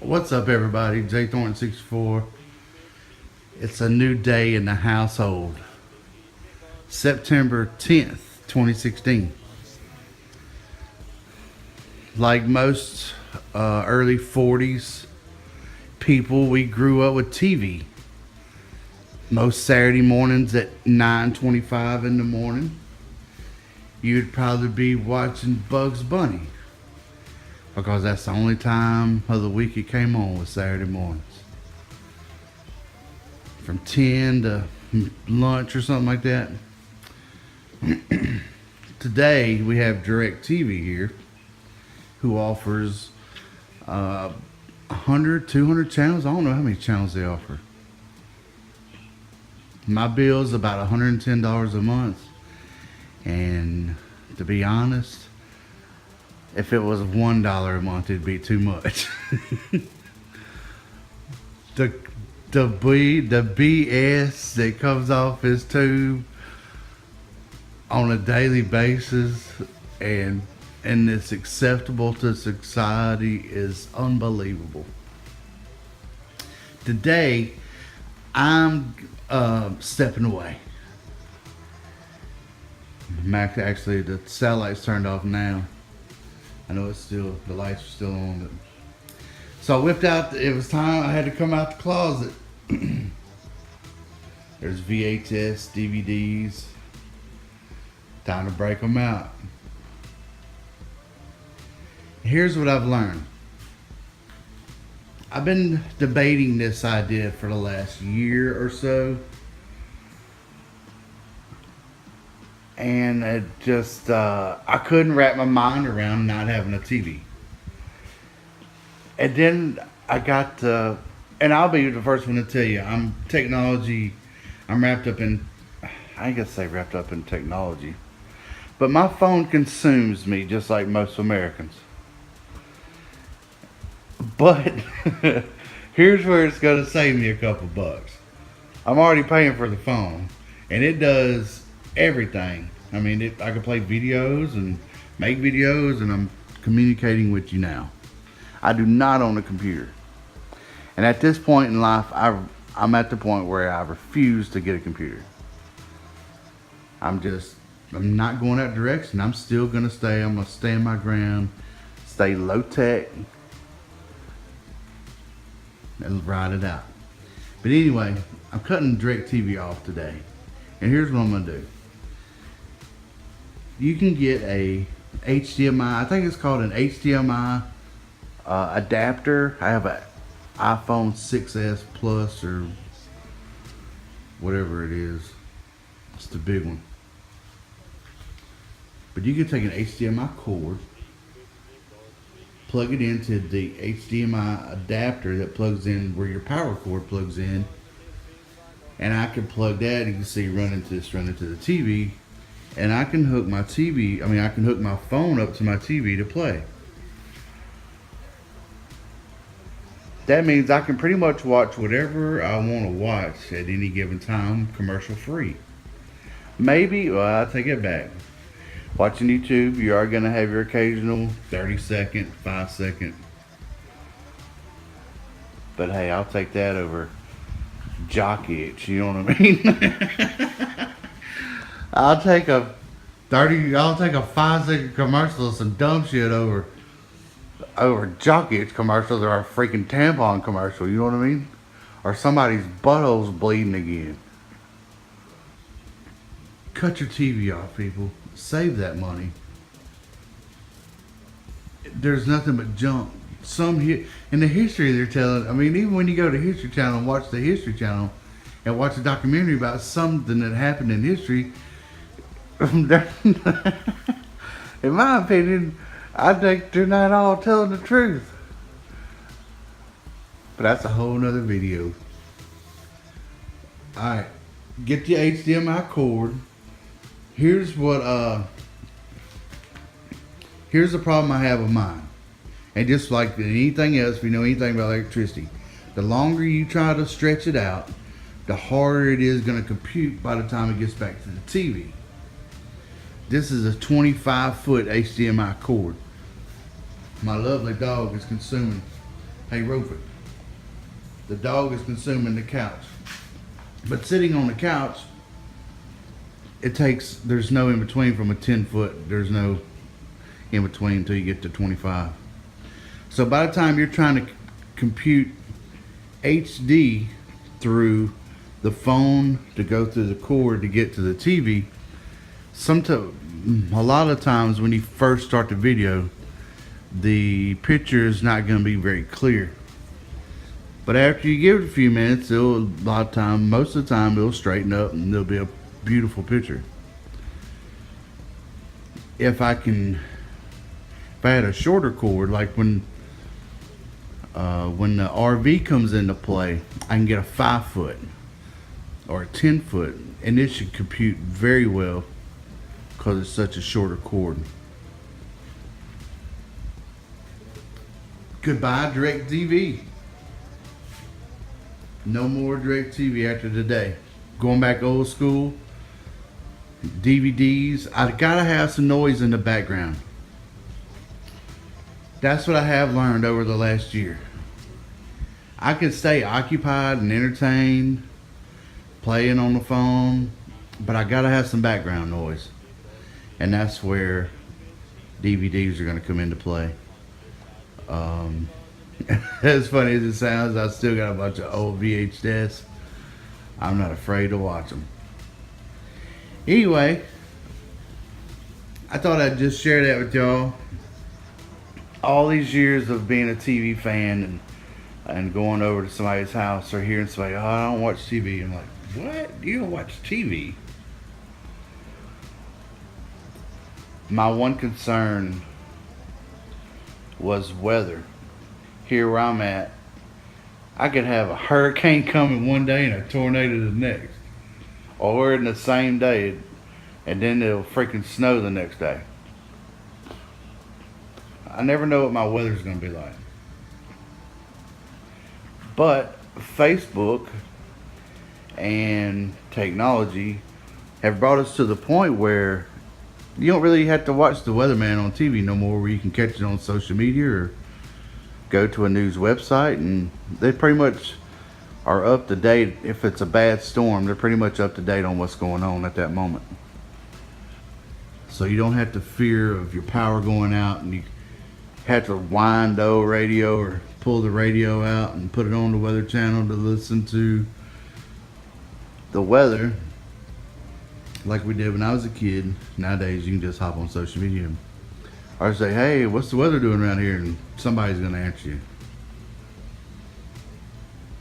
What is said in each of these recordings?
What's up, everybody? J Thornton 64. It's a new day in the household. September 10th, 2016. Like most early 40s people, we grew up with TV. Most Saturday mornings at 9:25 in the morning, you'd probably be watching Bugs Bunny, because that's the only time of the week it came on, was Saturday mornings. From 10 to lunch or something like that. Today we have Directv here, who offers 100, 200 channels. I don't know how many channels they offer. My bill's about $110 a month, and to be honest, if it was $1 a month, it'd be too much. the BS that comes off his tube on a daily basis and it's acceptable to society is unbelievable. Today, I'm stepping away. Actually, the satellite's turned off now. I know it's still, the lights are still on. So I whipped out, it was time, I had to come out the closet. There's VHS, DVDs. Time to break them out. Here's what I've learned. I've been debating this idea for the last year or so. And it just, I couldn't wrap my mind around not having a TV. And then I got to, and I'll be the first one to tell you, I'm wrapped up in, I ain't gonna say wrapped up in technology, but my phone consumes me just like most Americans. But here's where it's gonna save me a couple bucks. I'm already paying for the phone, and it does everything. I mean, I can play videos and make videos, and I'm communicating with you now. I do not own a computer. And at this point in life, I'm at the point where I refuse to get a computer. I'm not going that direction. I'm gonna stay my ground, stay low tech, and ride it out. But anyway, I'm cutting Directv off today. And here's what I'm gonna do. You can get a HDMI, I think it's called an HDMI adapter. I have an iPhone 6s Plus or whatever it is. It's the big one. But you can take an HDMI cord, plug it into the HDMI adapter that plugs in where your power cord plugs in, and I can plug that. You can see running to the TV, and I can hook my I can hook my phone up to my TV to play. That means I can pretty much watch whatever I want to watch at any given time, commercial free. Maybe, well, I take it back. Watching YouTube, you are going to have your occasional 30-second, 5-second. But hey, I'll take that over jock itch, you know what I mean? I'll take a 5-second commercial of some dumb shit over jock itch commercials, or a freaking tampon commercial, you know what I mean? Or somebody's butthole's bleeding again. Cut your TV off, people. Save that money. There's nothing but junk. In the history they're telling, I mean, even when you go to History Channel and watch the History Channel and watch a documentary about something that happened in history, in my opinion, I think they're not all telling the truth. But that's a whole nother video. Alright, get your HDMI cord. Here's the problem I have with mine. And just like anything else, if you know anything about electricity, the longer you try to stretch it out, the harder it is going to compute by the time it gets back to the TV. This is a 25-foot HDMI cord. My lovely dog is consuming Hey Rupert, the dog is consuming the couch. But sitting on the couch, there's no in between from a 10-foot. There's no in between until you get to 25. So by the time you're trying to compute HD through the phone to go through the cord to get to the TV, a lot of times when you first start the video, the picture is not going to be very clear. But after you give it a few minutes, most of the time it'll straighten up and there'll be a beautiful picture. If I had a shorter cord, like when the RV comes into play, I can get a 5-foot or a 10-foot, and it should compute very well because it's such a shorter cord. Goodbye, Directv. No more Directv after today. Going back old school. DVDs. I gotta have some noise in the background. That's what I have learned over the last year. I can stay occupied and entertained, playing on the phone, but I gotta have some background noise. And that's where DVDs are gonna come into play. As funny as it sounds, I still got a bunch of old VHS. I'm not afraid to watch them. Anyway, I thought I'd just share that with y'all. All these years of being a TV fan and going over to somebody's house or hearing somebody, oh, I don't watch TV. I'm like, what? You don't watch TV? My one concern was weather. Here where I'm at, I could have a hurricane coming one day and a tornado the next. Or in the same day, and then it'll freaking snow the next day. I never know what my weather's going to be like. But Facebook and technology have brought us to the point where you don't really have to watch the weatherman on TV no more, where you can catch it on social media or go to a news website, and they pretty much are up to date. If it's a bad storm, they're pretty much up to date on what's going on at that moment. So you don't have to fear of your power going out and you have to wind the old radio or pull the radio out and put it on the weather channel to listen to the weather like we did when I was a kid. Nowadays you can just hop on social media or say, hey, what's the weather doing around here? And somebody's going to answer you.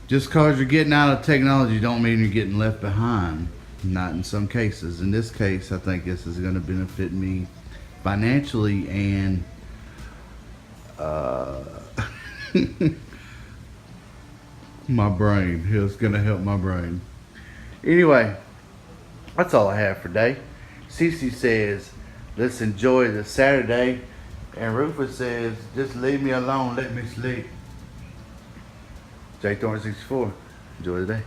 Just because you're getting out of technology don't mean you're getting left behind. Not in some cases. In this case, I think this is going to benefit me financially and my brain. It's going to help my brain. Anyway, that's all I have for today. Cece says, let's enjoy the Saturday. And Rufus says, just leave me alone, let me sleep. J Thorne 64. Enjoy the day.